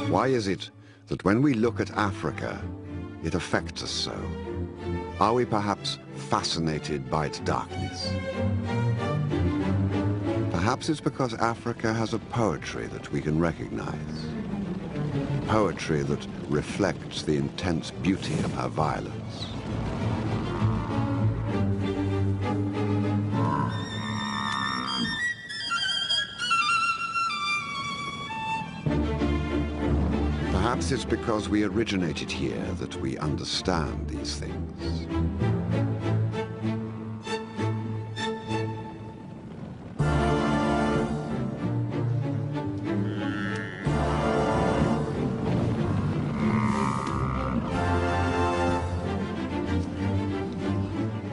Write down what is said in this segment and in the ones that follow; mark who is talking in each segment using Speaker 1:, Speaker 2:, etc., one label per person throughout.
Speaker 1: Why is it that when we look at Africa, it affects us so? Are we perhaps fascinated by its darkness? Perhaps it's because Africa has a poetry that we can recognize. Poetry that reflects the intense beauty of her violence. Perhaps it's because we originated here that we understand these things.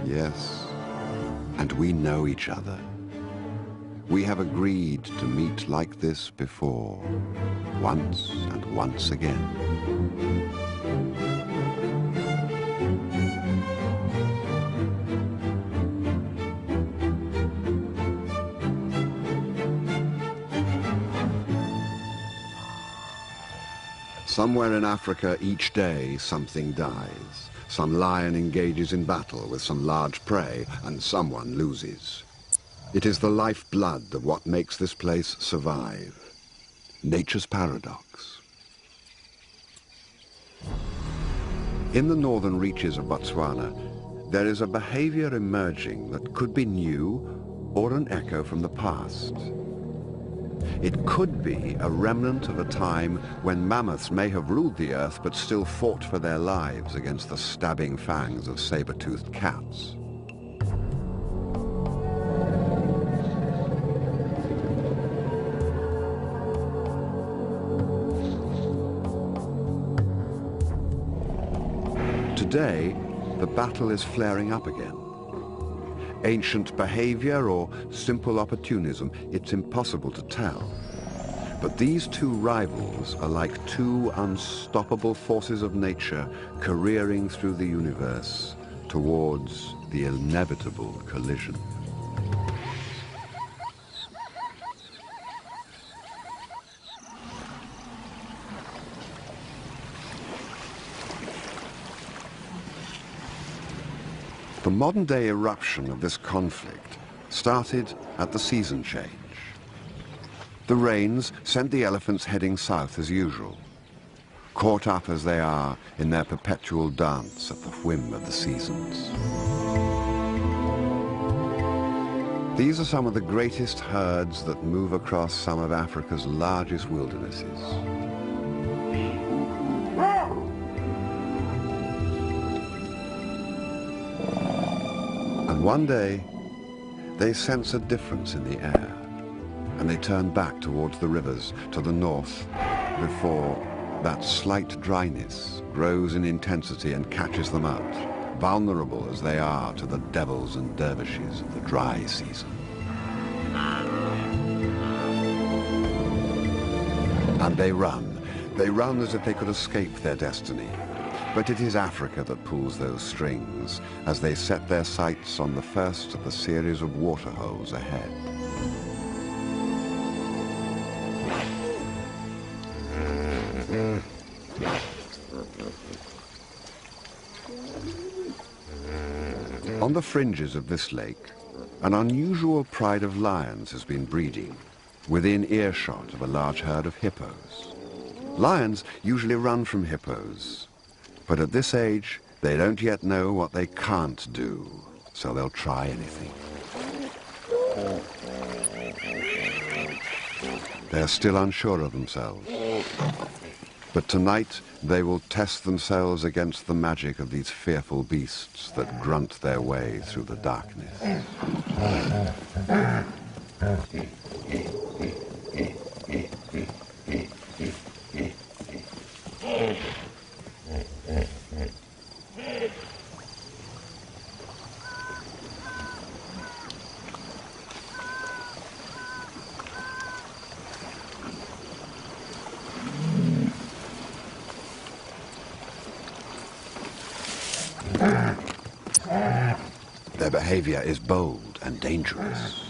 Speaker 1: Yes, and we know each other. We have agreed to meet like this before, once and once again. Somewhere in Africa each day something dies. Some lion engages in battle with some large prey and someone loses. It is the lifeblood of what makes this place survive. Nature's paradox. In the northern reaches of Botswana, there is a behavior emerging that could be new or an echo from the past. It could be a remnant of a time when mammoths may have ruled the earth but still fought for their lives against the stabbing fangs of saber-toothed cats. Today, the battle is flaring up again. Ancient behavior or simple opportunism, it's impossible to tell. But these two rivals are like two unstoppable forces of nature careering through the universe towards the inevitable collision. The modern-day eruption of this conflict started at the season change. The rains sent the elephants heading south as usual, caught up as they are in their perpetual dance at the whim of the seasons. These are some of the greatest herds that move across some of Africa's largest wildernesses. And one day, they sense a difference in the air, and they turn back towards the rivers to the north before that slight dryness grows in intensity and catches them out, vulnerable as they are to the devils and dervishes of the dry season. And they run as if they could escape their destiny. But it is Africa that pulls those strings as they set their sights on the first of the series of waterholes ahead. On the fringes of this lake, an unusual pride of lions has been breeding, within earshot of a large herd of hippos. Lions usually run from hippos, but at this age, they don't yet know what they can't do, so they'll try anything. They're still unsure of themselves. But tonight, they will test themselves against the magic of these fearful beasts that grunt their way through the darkness. Their behavior is bold and dangerous.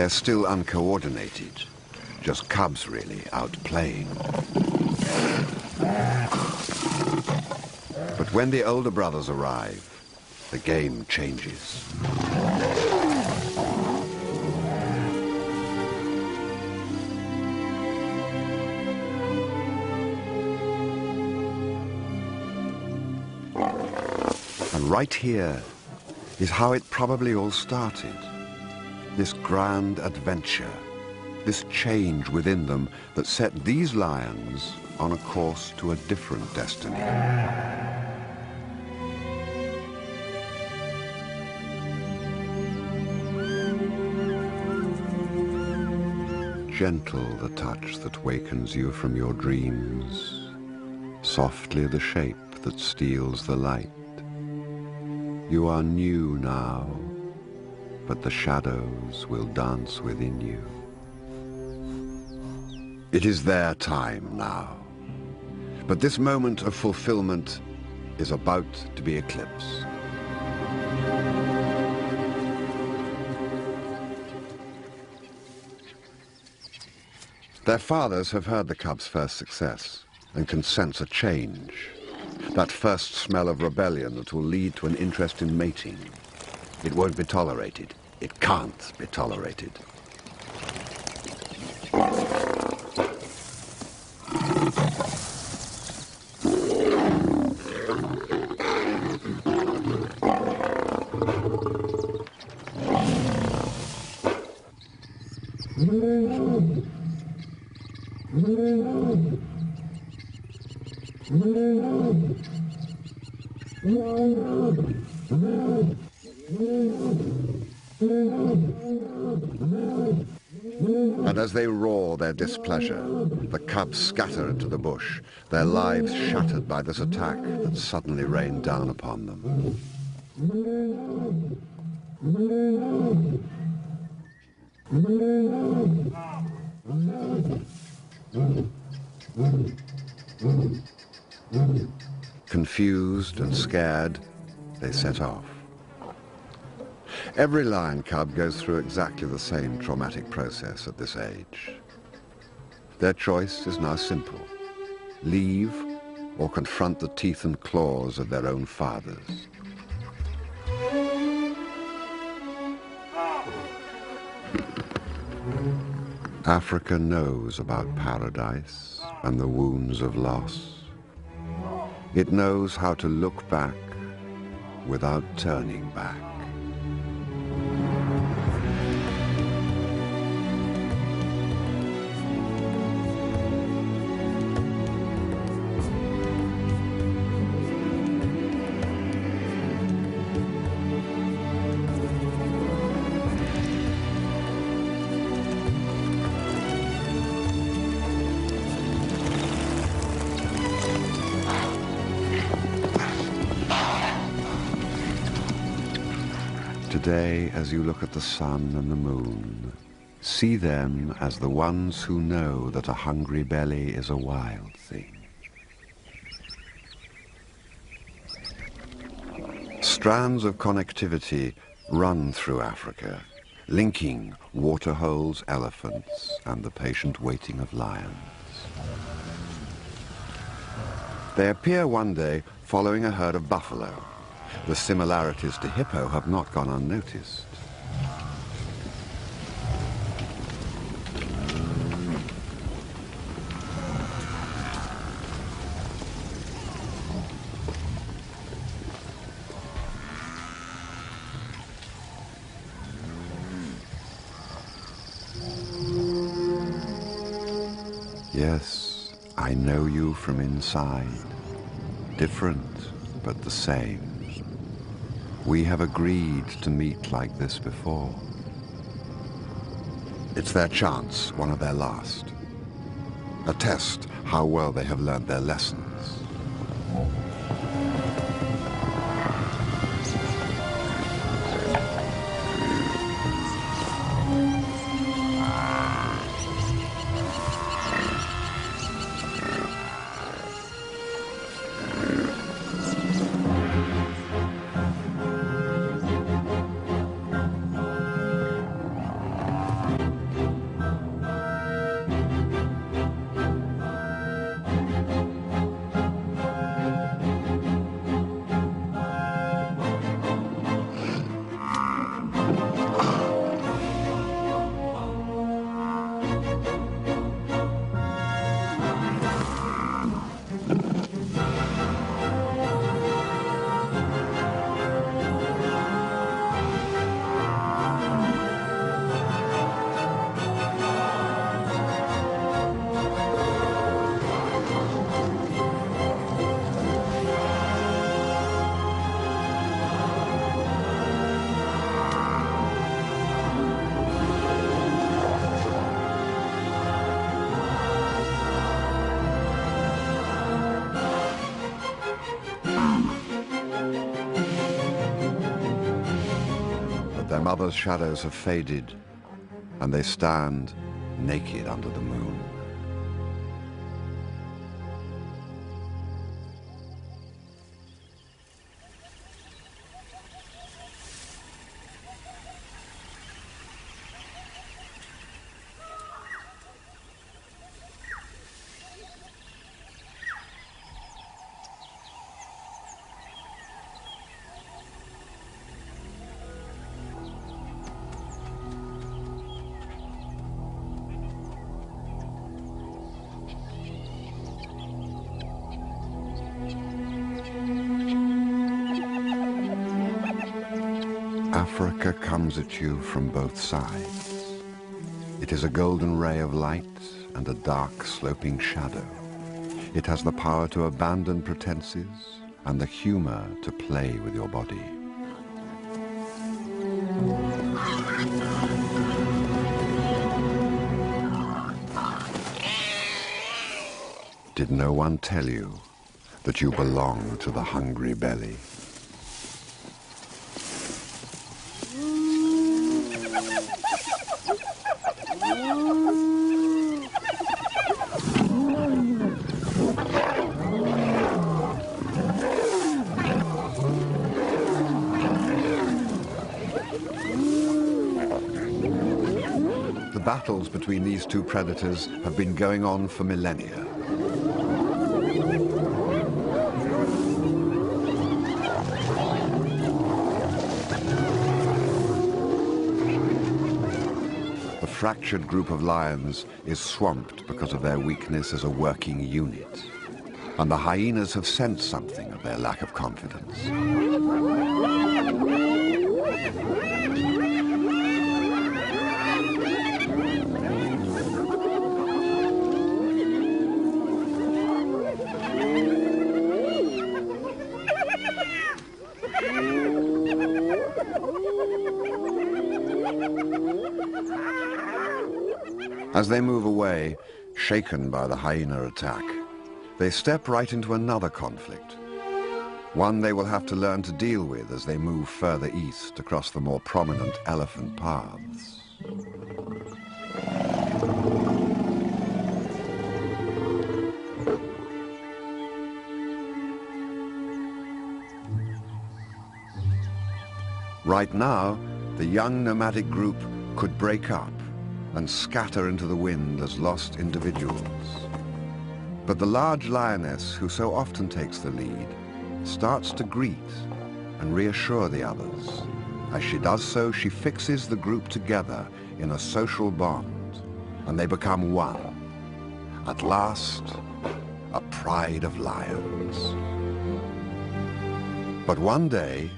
Speaker 1: They're still uncoordinated, just cubs really, out playing. But when the older brothers arrive, the game changes. And right here is how it probably all started. This grand adventure, this change within them that set these lions on a course to a different destiny. Gentle the touch that wakens you from your dreams, softly the shape that steals the light. You are new now, but the shadows will dance within you. It is their time now, but this moment of fulfillment is about to be eclipsed. Their fathers have heard the cubs' first success and can sense a change. That first smell of rebellion that will lead to an interest in mating. It won't be tolerated. It can't be tolerated. And as they roar their displeasure, the cubs scatter into the bush, their lives shattered by this attack that suddenly rained down upon them. Confused and scared, they set off. Every lion cub goes through exactly the same traumatic process at this age. Their choice is now simple: leave or confront the teeth and claws of their own fathers. Africa knows about paradise and the wounds of loss. It knows how to look back without turning back. Today, as you look at the sun and the moon, see them as the ones who know that a hungry belly is a wild thing. Strands of connectivity run through Africa, linking waterholes, elephants, and the patient waiting of lions. They appear one day following a herd of buffalo. The similarities to hippo have not gone unnoticed. Yes, I know you from inside. Different, but the same. We have agreed to meet like this before. It's their chance, one of their last. A test how well they have learned their lessons. Their mother's shadows have faded, and they stand naked under the moon. Africa comes at you from both sides. It is a golden ray of light and a dark sloping shadow. It has the power to abandon pretenses and the humor to play with your body. Did no one tell you that you belong to the hungry belly? The battles between these two predators have been going on for millennia. The fractured group of lions is swamped because of their weakness as a working unit, and the hyenas have sensed something of their lack of confidence. As they move away, shaken by the hyena attack, they step right into another conflict, one they will have to learn to deal with as they move further east across the more prominent elephant paths. Right now, the young nomadic group could break up and scatter into the wind as lost individuals. But the large lioness, who so often takes the lead, starts to greet and reassure the others. As she does so, she fixes the group together in a social bond, and they become one. At last, a pride of lions. But one day,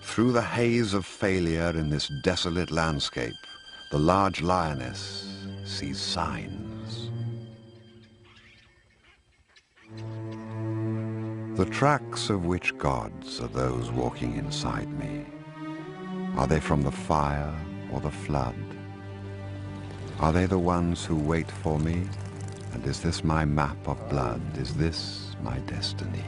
Speaker 1: through the haze of failure in this desolate landscape, the large lioness sees signs. The tracks of which gods are those walking inside me? Are they from the fire or the flood? Are they the ones who wait for me? And is this my map of blood? Is this my destiny?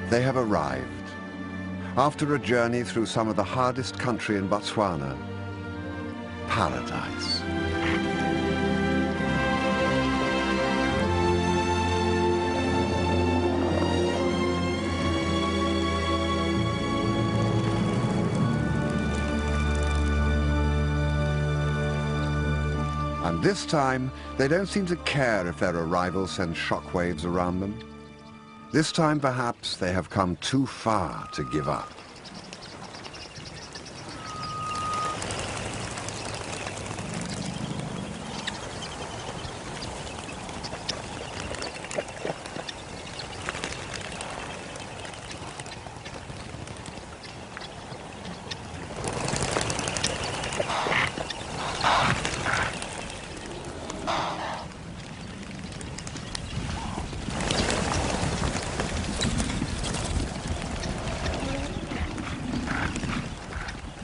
Speaker 1: They have arrived. After a journey through some of the hardest country in Botswana, paradise. And this time, they don't seem to care if their arrival sends shockwaves around them. This time, perhaps, they have come too far to give up.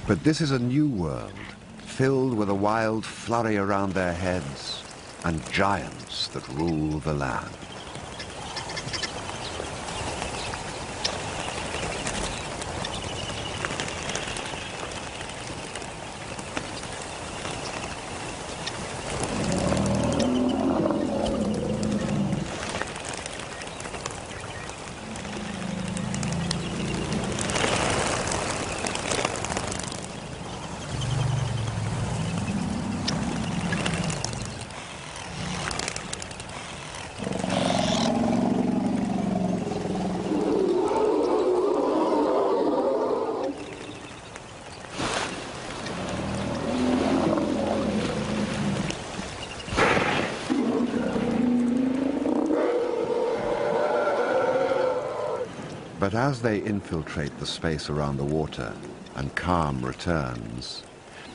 Speaker 1: But this is a new world, filled with a wild flurry around their heads and giants that rule the land. But as they infiltrate the space around the water and calm returns,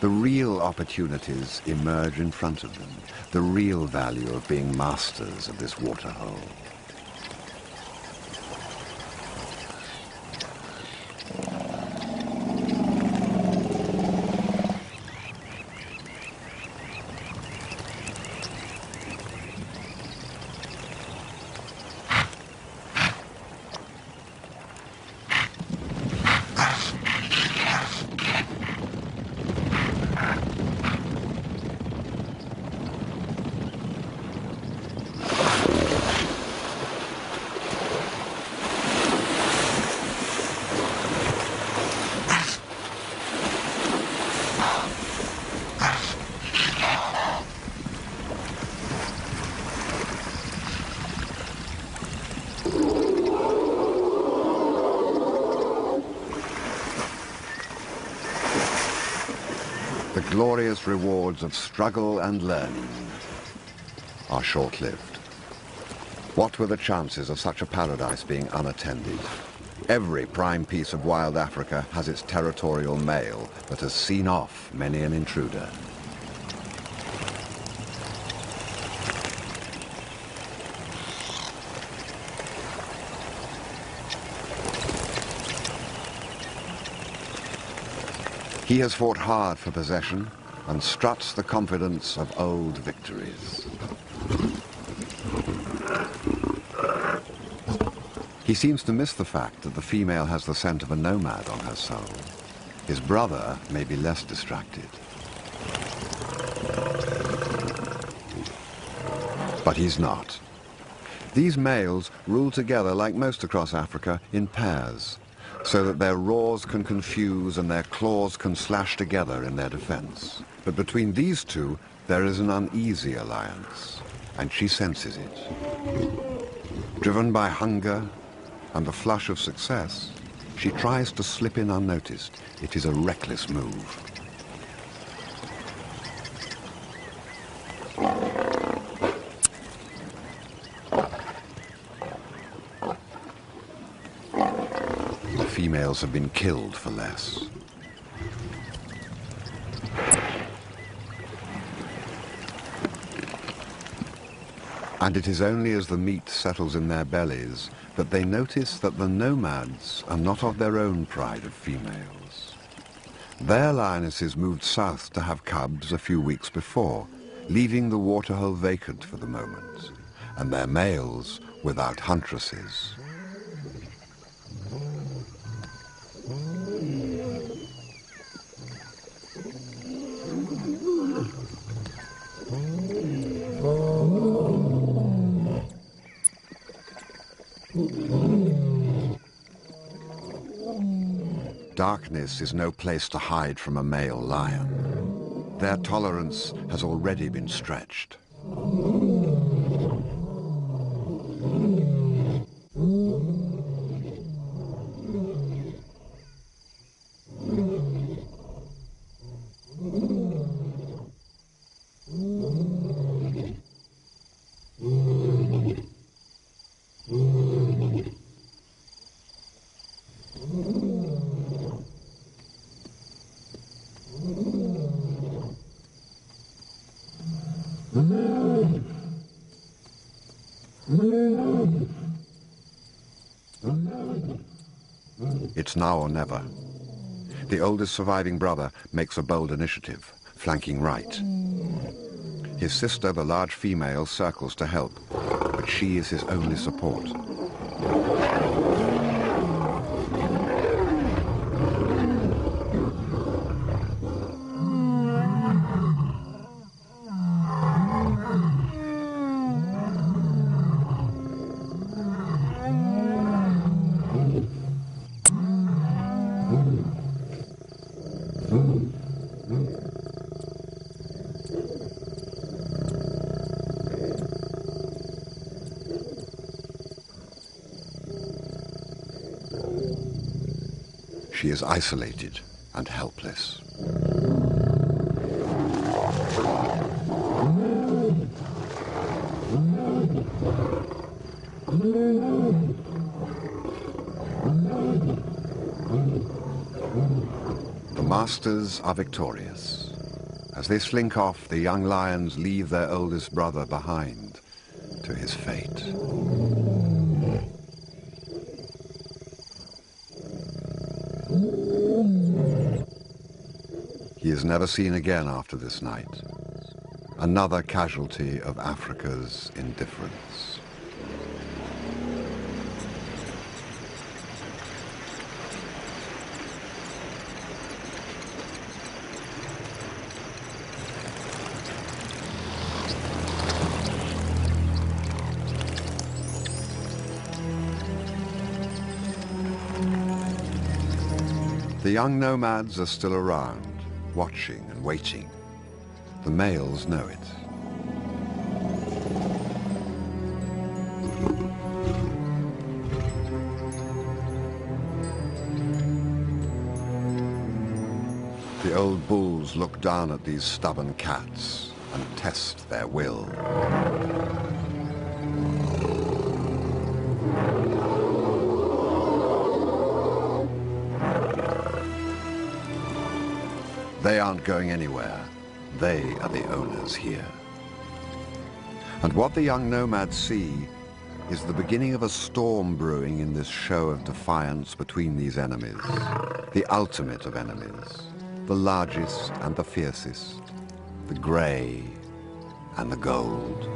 Speaker 1: the real opportunities emerge in front of them, the real value of being masters of this waterhole. The glorious rewards of struggle and learning are short-lived. What were the chances of such a paradise being unattended? Every prime piece of wild Africa has its territorial male that has seen off many an intruder. He has fought hard for possession and struts the confidence of old victories. He seems to miss the fact that the female has the scent of a nomad on her soul. His brother may be less distracted. But he's not. These males rule together, like most across Africa, in pairs, so that their roars can confuse and their claws can slash together in their defense. But between these two, there is an uneasy alliance, and she senses it. Driven by hunger and the flush of success, she tries to slip in unnoticed. It is a reckless move. Females have been killed for less. And it is only as the meat settles in their bellies that they notice that the nomads are not of their own pride of females. Their lionesses moved south to have cubs a few weeks before, leaving the waterhole vacant for the moment, and their males without huntresses. Darkness is no place to hide from a male lion. Their tolerance has already been stretched. It's now or never. The oldest surviving brother makes a bold initiative, flanking right. His sister, the large female, circles to help, but she is his only support. She is isolated and helpless. The masters are victorious. As they slink off, the young lions leave their oldest brother behind to his fate. He is never seen again after this night. Another casualty of Africa's indifference. The young nomads are still around, watching and waiting. The males know it. The old bulls look down at these stubborn cats and test their will. They aren't going anywhere. They are the owners here. And what the young nomads see is the beginning of a storm brewing in this show of defiance between these enemies, the ultimate of enemies, the largest and the fiercest, the grey and the gold.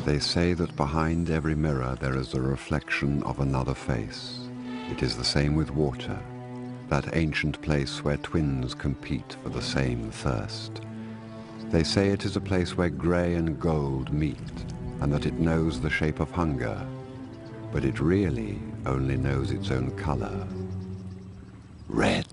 Speaker 1: They say that behind every mirror there is a reflection of another face. It is the same with water, that ancient place where twins compete for the same thirst. They say it is a place where grey and gold meet, and that it knows the shape of hunger, but it really only knows its own color: red.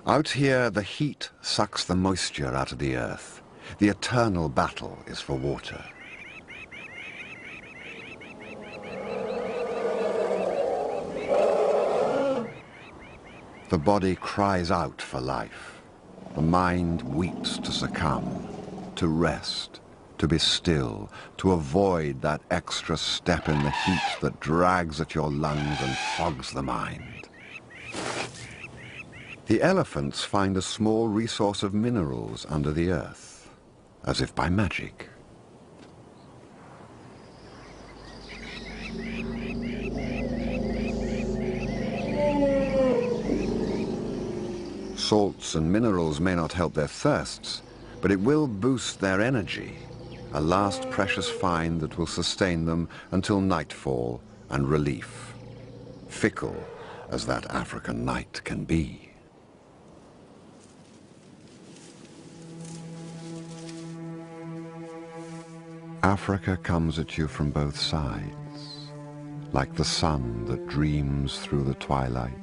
Speaker 1: Out here, the heat sucks the moisture out of the earth. The eternal battle is for water. The body cries out for life. The mind weeps to succumb, to rest, to be still, to avoid that extra step in the heat that drags at your lungs and fogs the mind. The elephants find a small resource of minerals under the earth, as if by magic. Salts and minerals may not help their thirsts, but it will boost their energy, a last precious find that will sustain them until nightfall and relief, fickle as that African night can be. Africa comes at you from both sides, like the sun that dreams through the twilight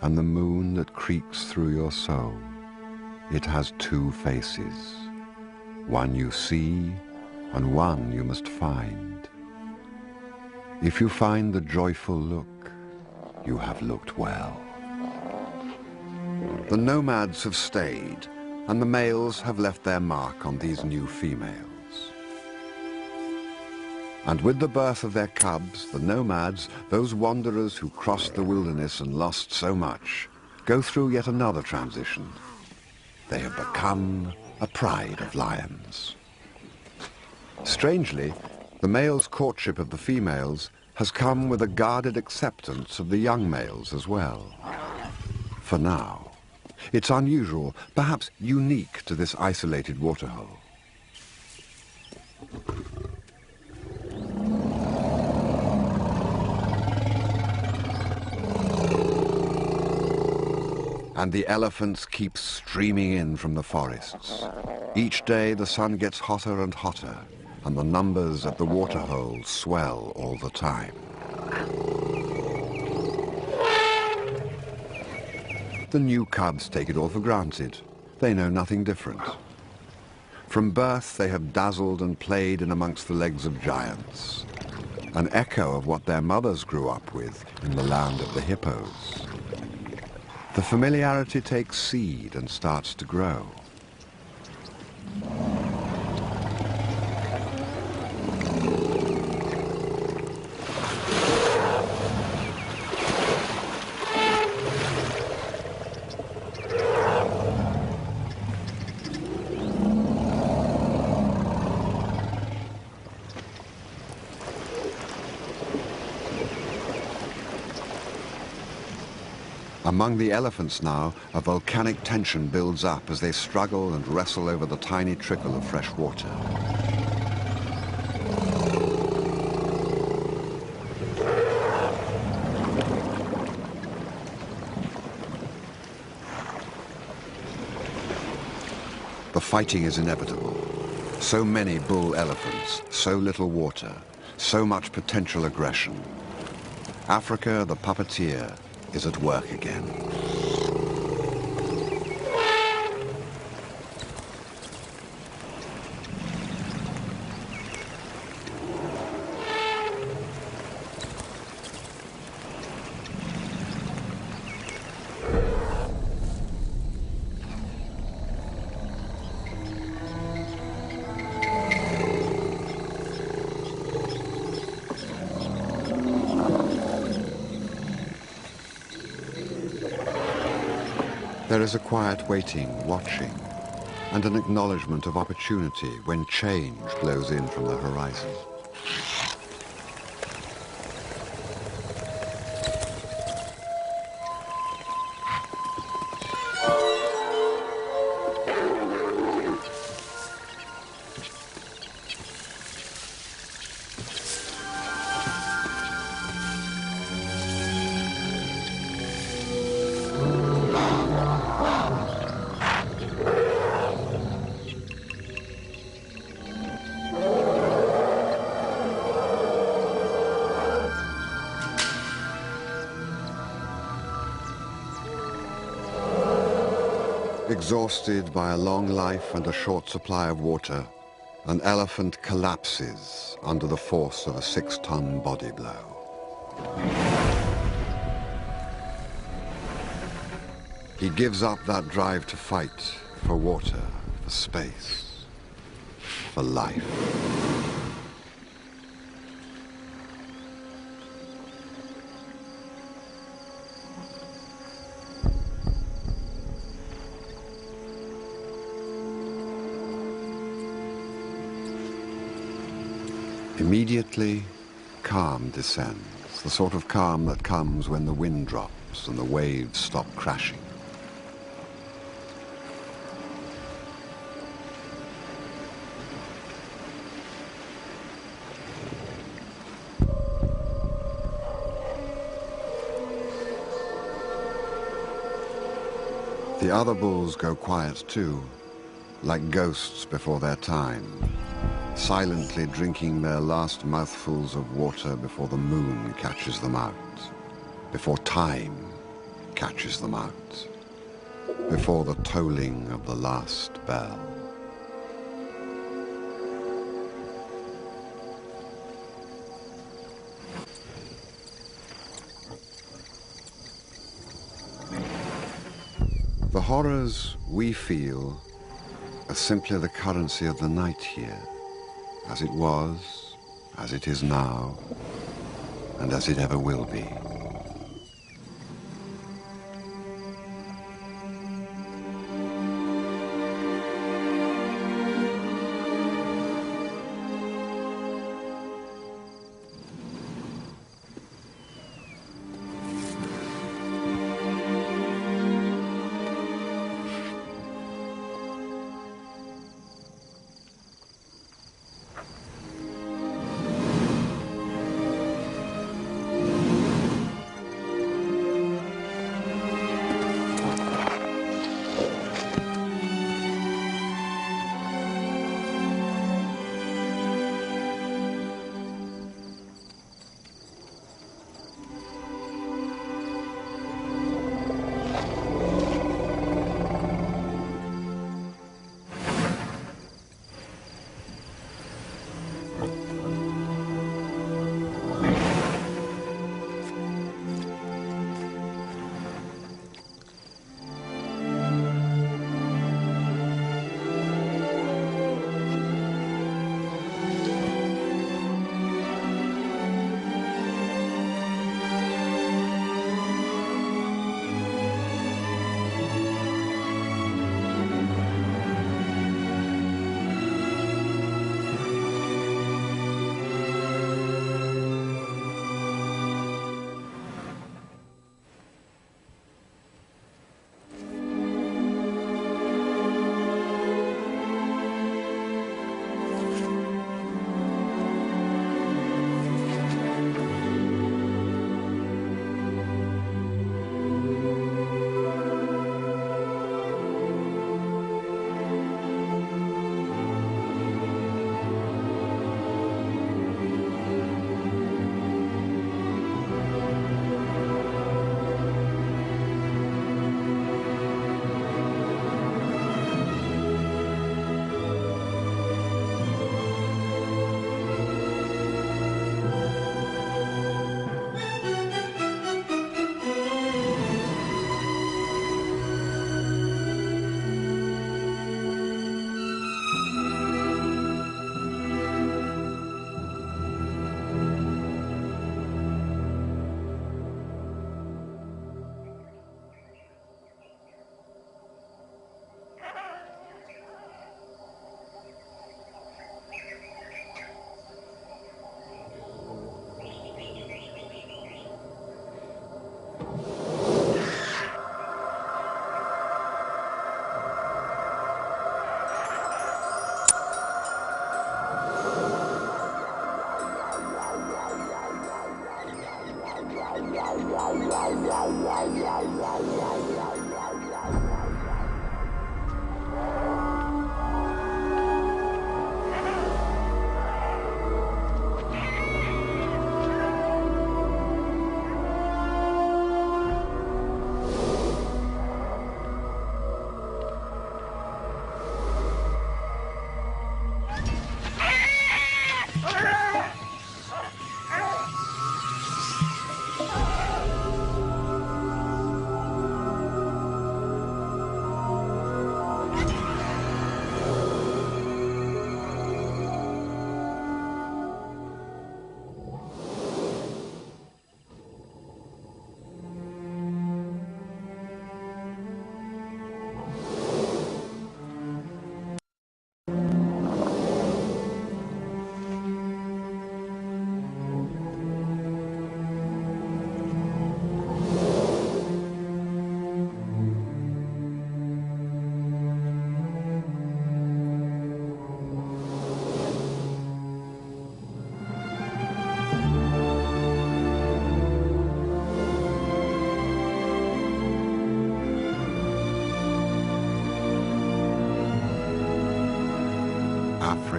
Speaker 1: and the moon that creaks through your soul. It has two faces, one you see and one you must find. If you find the joyful look, you have looked well. The nomads have stayed, and the males have left their mark on these new females. And with the birth of their cubs, the nomads, those wanderers who crossed the wilderness and lost so much, go through yet another transition. They have become a pride of lions. Strangely, the male's courtship of the females has come with a guarded acceptance of the young males as well. For now, it's unusual, perhaps unique to this isolated waterhole. And the elephants keep streaming in from the forests. Each day the sun gets hotter and hotter, and the numbers at the waterhole swell all the time. The new cubs take it all for granted. They know nothing different. From birth they have dazzled and played in amongst the legs of giants, an echo of what their mothers grew up with in the land of the hippos. The familiarity takes seed and starts to grow. Among the elephants now, a volcanic tension builds up as they struggle and wrestle over the tiny trickle of fresh water. The fighting is inevitable. So many bull elephants, so little water, so much potential aggression. Africa, the puppeteer, is at work again. There is a quiet waiting, watching, and an acknowledgement of opportunity when change blows in from the horizon. Exhausted by a long life and a short supply of water, an elephant collapses under the force of a 6-ton body blow. He gives up that drive to fight for water, for space, for life. Immediately, calm descends, the sort of calm that comes when the wind drops and the waves stop crashing. The other bulls go quiet too, like ghosts before their time, silently drinking their last mouthfuls of water before the moon catches them out, before time catches them out, before the tolling of the last bell. The horrors we feel simply the currency of the night here, as it was, as it is now, and as it ever will be.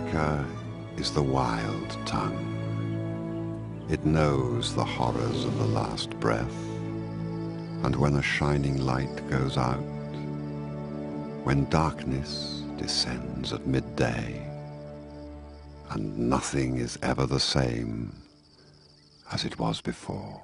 Speaker 1: Africa is the wild tongue. It knows the horrors of the last breath, and when a shining light goes out, when darkness descends at midday, and nothing is ever the same as it was before.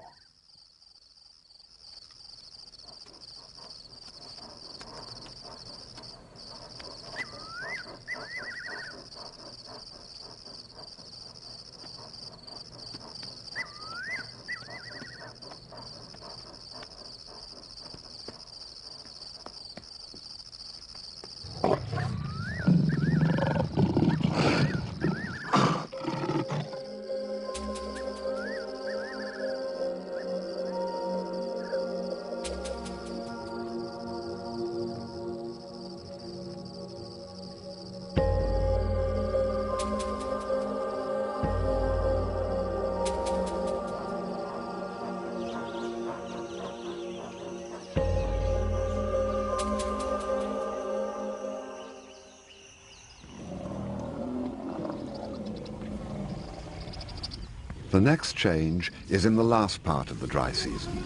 Speaker 1: The next change is in the last part of the dry season.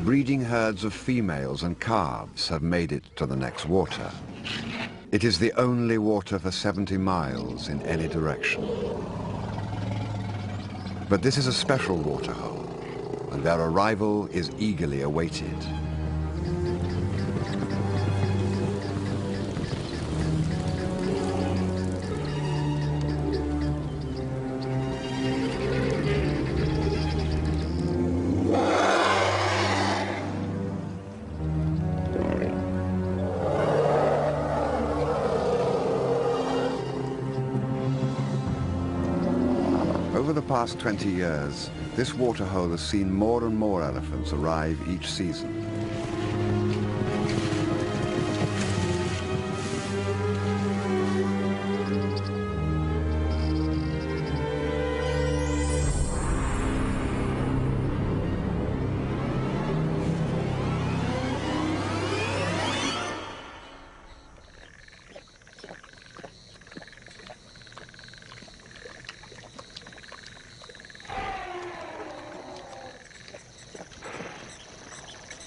Speaker 1: Breeding herds of females and calves have made it to the next water. It is the only water for 70 miles in any direction. But this is a special waterhole, and their arrival is eagerly awaited. Over the past 20 years, this waterhole has seen more and more elephants arrive each season.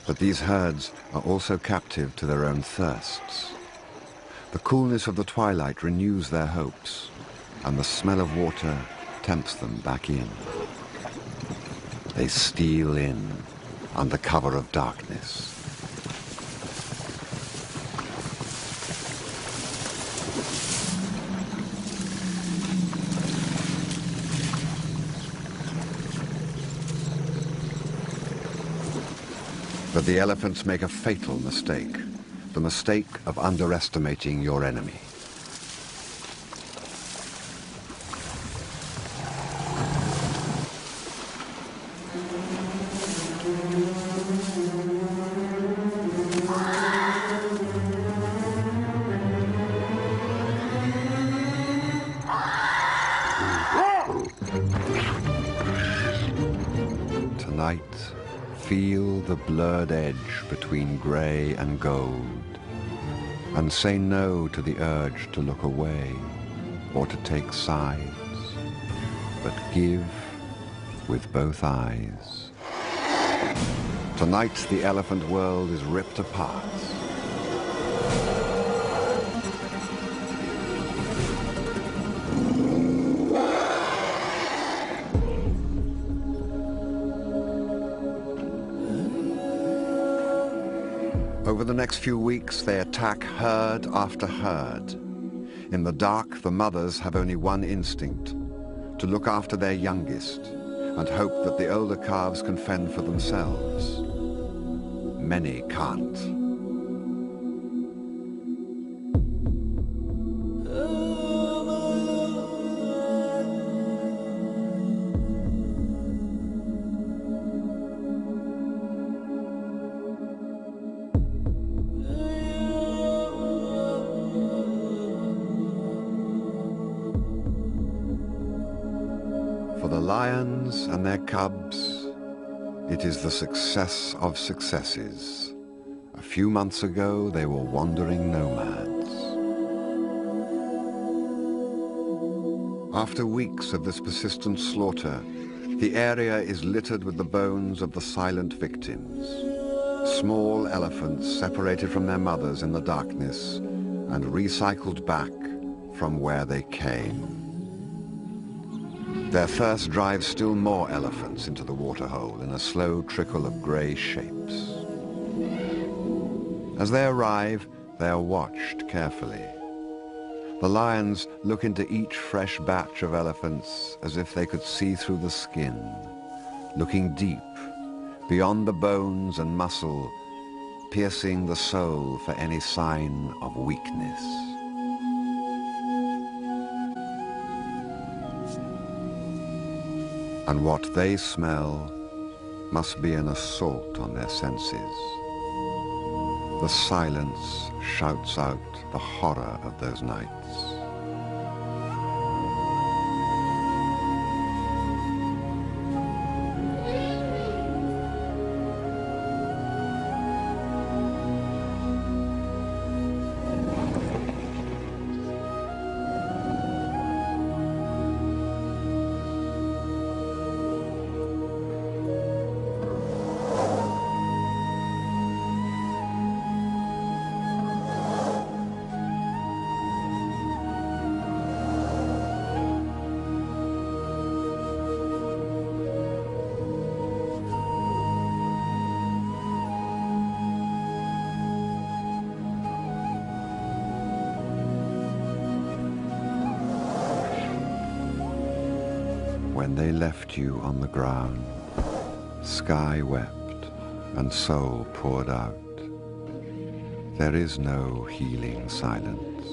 Speaker 1: But these herds are also captive to their own thirsts. The coolness of the twilight renews their hopes, and the smell of water tempts them back in. They steal in under cover of darkness. But the elephants make a fatal mistake, the mistake of underestimating your enemy. Tonight, feel the blurred edge between grey and gold, and say no to the urge to look away or to take sides, but give with both eyes. Tonight, the elephant world is ripped apart. Over the next few weeks, they attack herd after herd. In the dark, the mothers have only one instinct, to look after their youngest and hope that the older calves can fend for themselves. Many can't. For the lions and their cubs, it is the success of successes. A few months ago, they were wandering nomads. After weeks of this persistent slaughter, the area is littered with the bones of the silent victims. Small elephants separated from their mothers in the darkness and recycled back from where they came. Their thirst drives still more elephants into the waterhole in a slow trickle of grey shapes. As they arrive, they are watched carefully. The lions look into each fresh batch of elephants as if they could see through the skin, looking deep, beyond the bones and muscle, piercing the soul for any sign of weakness. And what they smell must be an assault on their senses. The silence shouts out the horror of those nights. When they left you on the ground, sky wept and soul poured out. There is no healing silence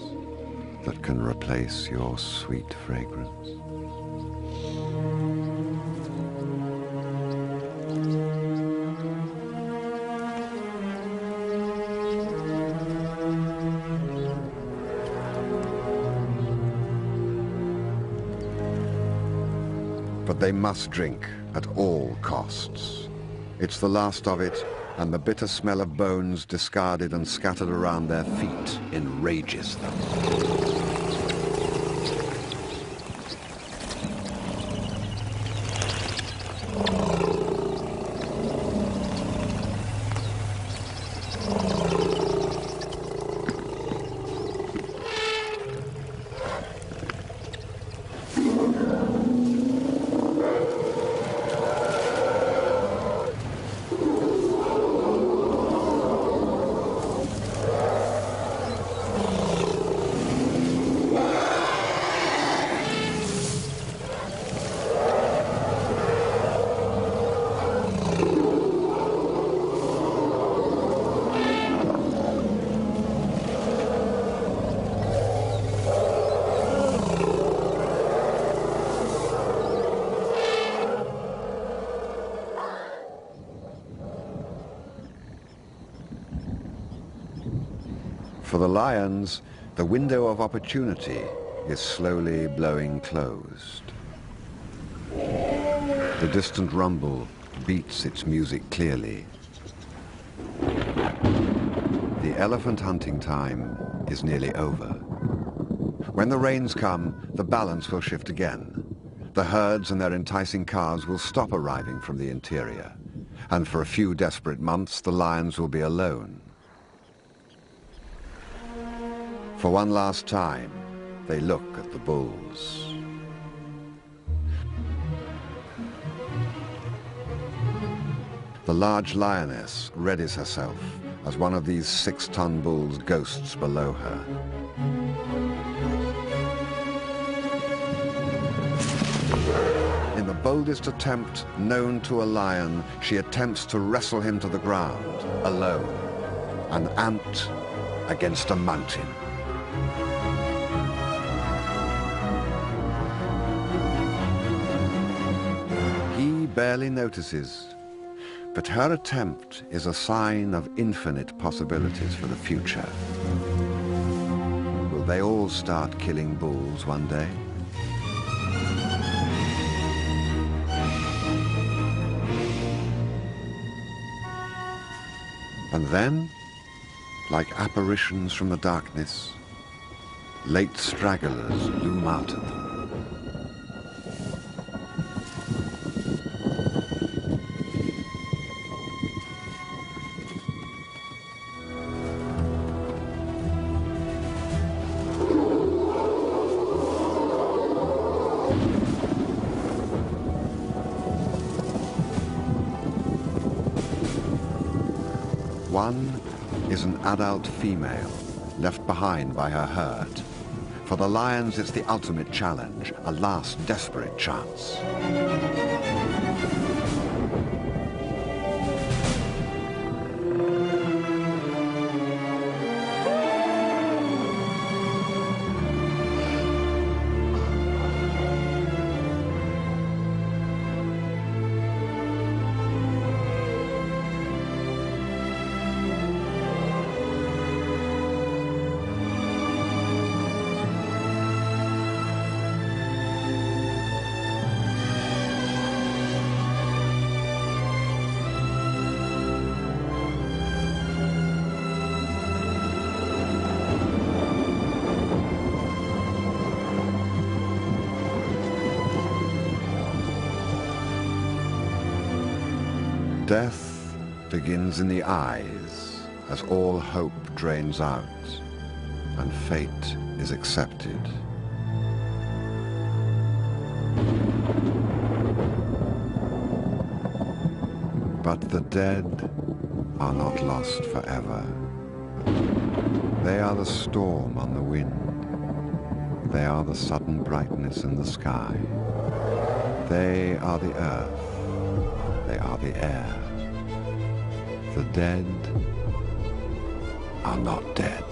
Speaker 1: that can replace your sweet fragrance. But they must drink at all costs. It's the last of it, and the bitter smell of bones discarded and scattered around their feet enrages them. For the lions, the window of opportunity is slowly blowing closed. The distant rumble beats its music clearly. The elephant hunting time is nearly over. When the rains come, the balance will shift again. The herds and their enticing calves will stop arriving from the interior, and for a few desperate months, the lions will be alone. For one last time, they look at the bulls. The large lioness readies herself as one of these 6-ton bulls ghosts below her. In the boldest attempt known to a lion, she attempts to wrestle him to the ground, alone, an ant against a mountain. He barely notices, but her attempt is a sign of infinite possibilities for the future. Will they all start killing bulls one day? And then, like apparitions from the darkness, late stragglers loom out at them. One is an adult female left behind by her herd. For the lions, it's the ultimate challenge, a last desperate chance. Death begins in the eyes as all hope drains out and fate is accepted. But the dead are not lost forever. They are the storm on the wind. They are the sudden brightness in the sky. They are the earth. They are the air. The dead are not dead.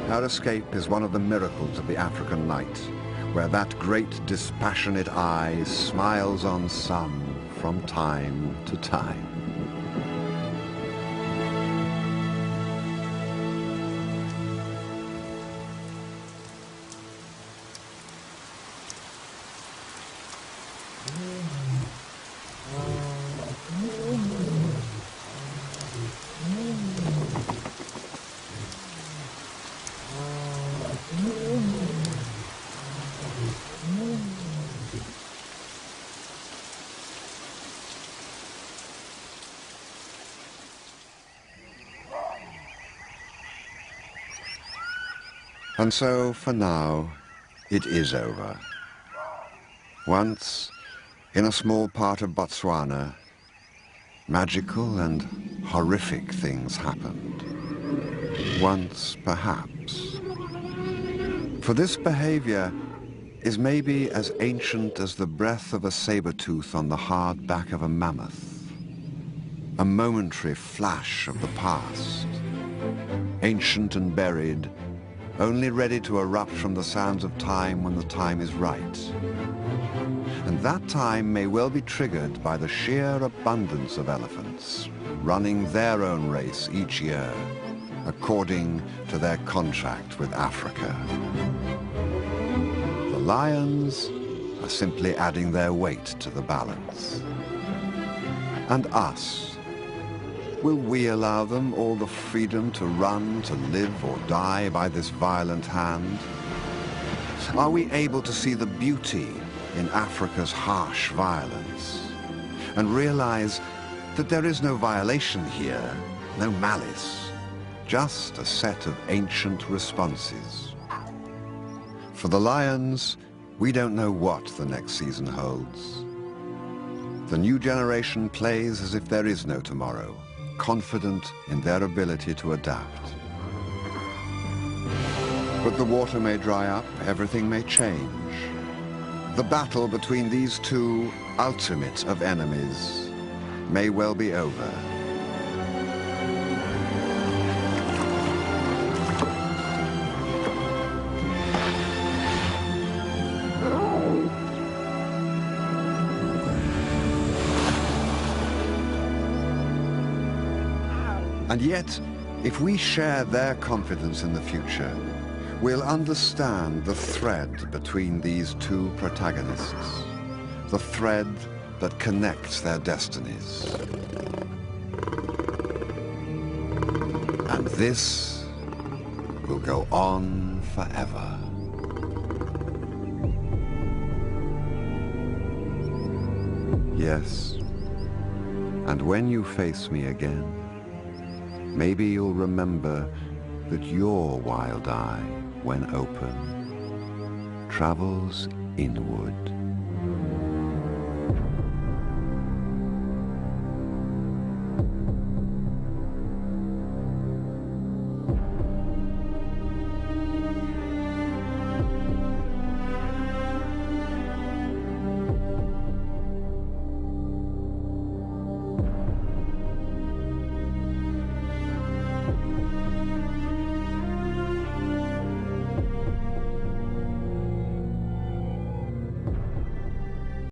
Speaker 1: Our escape is one of the miracles of the African night, where that great dispassionate eye smiles on some from time to time. And so, for now, it is over. Once, in a small part of Botswana, magical and horrific things happened. Once, perhaps. For this behavior is maybe as ancient as the breath of a saber-tooth on the hard back of a mammoth. A momentary flash of the past, ancient and buried, only ready to erupt from the sands of time when the time is right. And that time may well be triggered by the sheer abundance of elephants, running their own race each year, according to their contract with Africa. The lions are simply adding their weight to the balance. And us, will we allow them all the freedom to run, to live or die by this violent hand? Are we able to see the beauty in Africa's harsh violence and realize that there is no violation here, no malice, just a set of ancient responses? For the lions, we don't know what the next season holds. The new generation plays as if there is no tomorrow, confident in their ability to adapt. But the water may dry up, everything may change. The battle between these two ultimate of enemies may well be over. And yet, if we share their confidence in the future, we'll understand the thread between these two protagonists, the thread that connects their destinies. And this will go on forever. Yes, and when you face me again, maybe you'll remember that your wild eye, when open, travels inward.